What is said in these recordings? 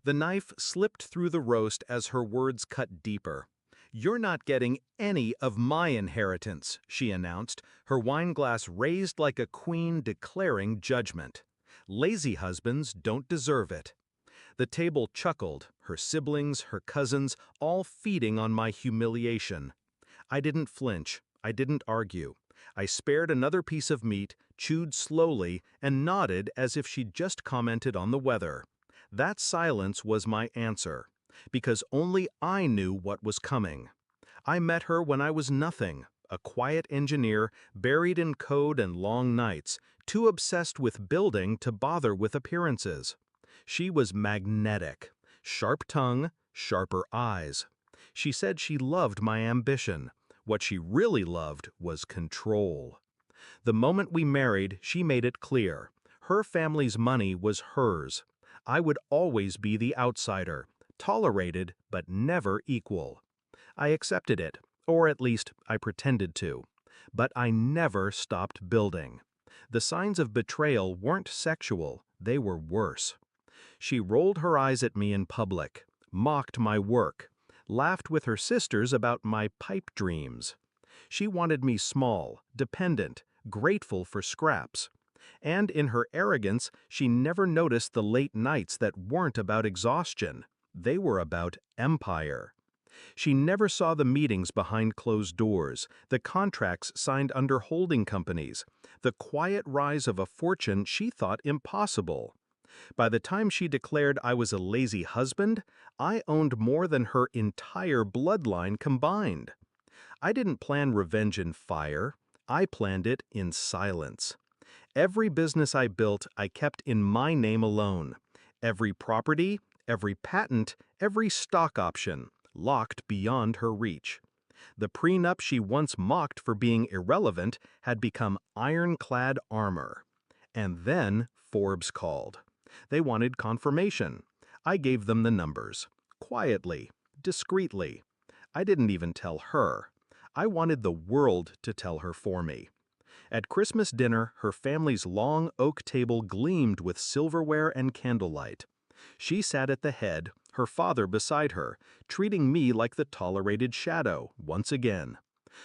The knife slipped through the roast as her words cut deeper. "You're not getting any of my inheritance," she announced, her wineglass raised like a queen declaring judgment. "Lazy husbands don't deserve it." The table chuckled, her siblings, her cousins, all feeding on my humiliation. I didn't flinch. I didn't argue. I spared another piece of meat, chewed slowly, and nodded as if she'd just commented on the weather. That silence was my answer, because only I knew what was coming. I met her when I was nothing, a quiet engineer buried in code and long nights, too obsessed with building to bother with appearances. She was magnetic, sharp tongue, sharper eyes. She said she loved my ambition. What she really loved was control. The moment we married, she made it clear. Her family's money was hers. I would always be the outsider, tolerated but never equal. I accepted it, or at least I pretended to. But I never stopped building. The signs of betrayal weren't sexual, they were worse. She rolled her eyes at me in public, mocked my work, laughed with her sisters about my pipe dreams. She wanted me small, dependent, grateful for scraps. And in her arrogance, she never noticed the late nights that weren't about exhaustion. They were about empire. She never saw the meetings behind closed doors, the contracts signed under holding companies, the quiet rise of a fortune she thought impossible. By the time she declared I was a lazy husband, I owned more than her entire bloodline combined. I didn't plan revenge in fire. I planned it in silence. Every business I built, I kept in my name alone. Every property, every patent, every stock option, locked beyond her reach. The prenup she once mocked for being irrelevant had become ironclad armor. And then Forbes called. They wanted confirmation. I gave them the numbers. Quietly, discreetly. I didn't even tell her. I wanted the world to tell her for me. At Christmas dinner, her family's long oak table gleamed with silverware and candlelight. She sat at the head, her father beside her, treating me like the tolerated shadow, once again.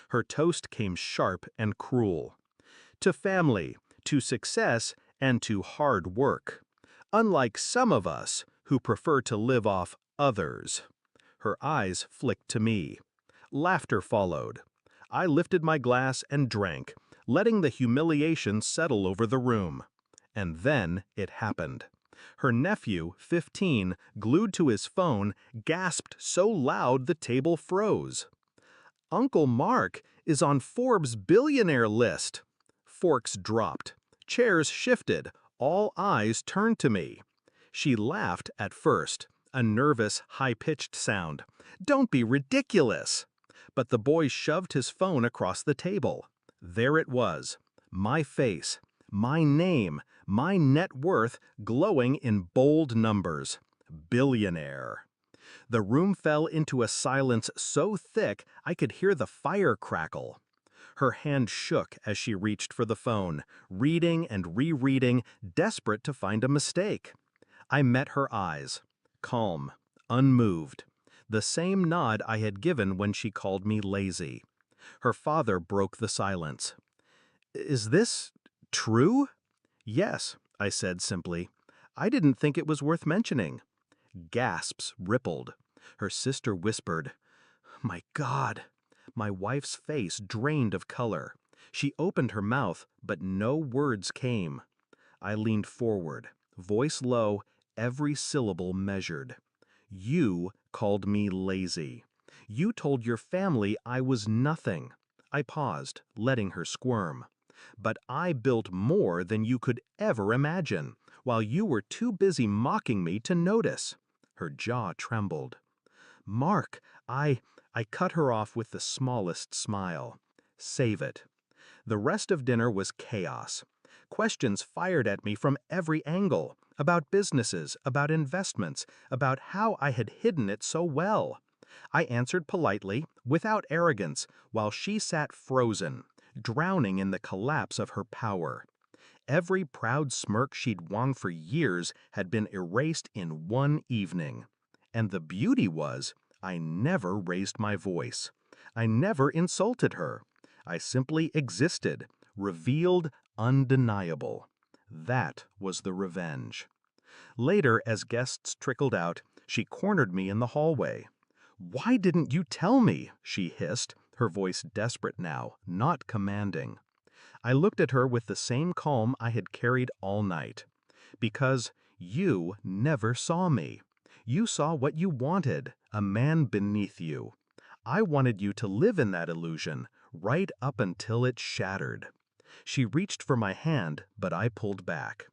Her toast came sharp and cruel. To family, to success, and to hard work. Unlike some of us, who prefer to live off others. Her eyes flicked to me. Laughter followed. I lifted my glass and drank, letting the humiliation settle over the room. And then it happened. Her nephew, 15, glued to his phone, gasped so loud the table froze. "Uncle Mark is on Forbes' billionaire list." Forks dropped. Chairs shifted. All eyes turned to me. She laughed at first, a nervous, high-pitched sound. "Don't be ridiculous!" But the boy shoved his phone across the table. There it was, my face, my name, my net worth glowing in bold numbers. Billionaire. The room fell into a silence so thick I could hear the fire crackle. Her hand shook as she reached for the phone, reading and rereading, desperate to find a mistake. I met her eyes, calm, unmoved. The same nod I had given when she called me lazy. Her father broke the silence. "Is this true?" "Yes," I said simply. "I didn't think it was worth mentioning." Gasps rippled. Her sister whispered, "My God." My wife's face drained of color. She opened her mouth, but no words came. I leaned forward, voice low, every syllable measured. "You called me lazy. You told your family I was nothing." I paused, letting her squirm. "But I built more than you could ever imagine, while you were too busy mocking me to notice." Her jaw trembled. "Mark, I cut her off with the smallest smile. "Save it." The rest of dinner was chaos. Questions fired at me from every angle, about businesses, about investments, about how I had hidden it so well. I answered politely, without arrogance, while she sat frozen, drowning in the collapse of her power. Every proud smirk she'd won for years had been erased in one evening. And the beauty was, I never raised my voice. I never insulted her. I simply existed, revealed, undeniable. That was the revenge. Later, as guests trickled out, she cornered me in the hallway. "Why didn't you tell me?" she hissed, her voice desperate now, not commanding. I looked at her with the same calm I had carried all night. "Because you never saw me. You saw what you wanted, a man beneath you. I wanted you to live in that illusion, right up until it shattered." She reached for my hand, but I pulled back.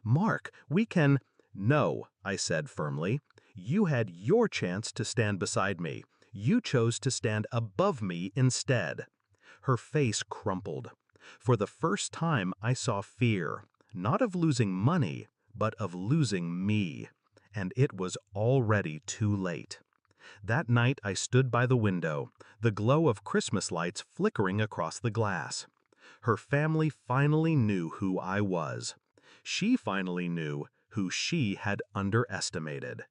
"Mark, we can—" "No," I said firmly. "You had your chance to stand beside me. You chose to stand above me instead." Her face crumpled. For the first time I saw fear, not of losing money, but of losing me. And it was already too late. That night I stood by the window, the glow of Christmas lights flickering across the glass. Her family finally knew who I was. She finally knew who she had underestimated.